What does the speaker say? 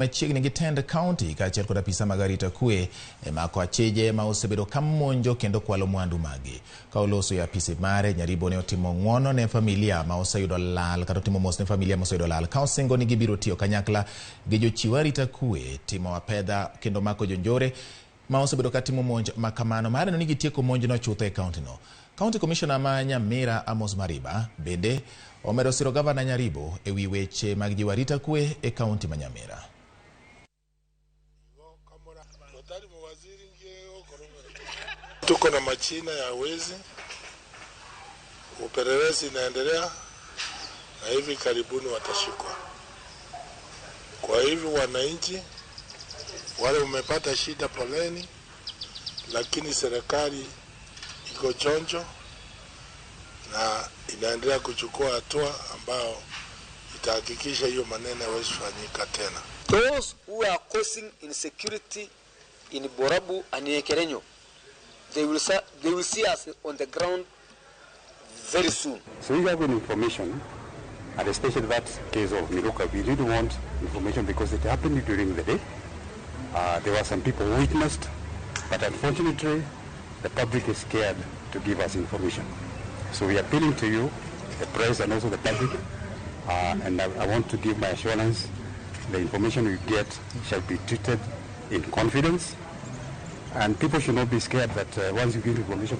Machiegni gi tend county kaachiel kod apisa mag arita Kwee mako achije ma osebedo ka monjo kendo kwalo mwandu magi. Ka oloso ya apisi mare, Nyaribo ne otimo ng'wono ne familia ma oseyudo lal kata timo mos ne familia ma oseyudo lal. Ka osingo ni gibiro tiyo kanyakla gi jochiw arita Kwee timo apedha kendo mako jonjore ma osebedo ka timo monj makamano. Mare ni gitieko monj no chutho e county no. County Commissioner ma Nyamira Amos bende omedo siro Gavana Nyaribo ewi weche mag jiwo arita Kwee e county ma Nyamira. Tuko na machina ya wezi, upelelezi inaendelea na hivi karibuni watashikwa. Kwa hivyo wananchi wale umepata shida, poleni, lakini serikali iko chonjo na inaendelea kuchukua hatua ambao itahakikisha hiyo maneno haiwezi fanyika tena. Those who are causing insecurity in Borabu and Ekerenyo, they will see us on the ground very soon. So we have information, and especially that case of Miluka, we really want information because it happened during the day. There were some people who witnessed, but unfortunately, the public is scared to give us information. So we are appealing to you, the press and also the public, and I want to give my assurance the information we get shall be treated in confidence. And people should not be scared that once you give information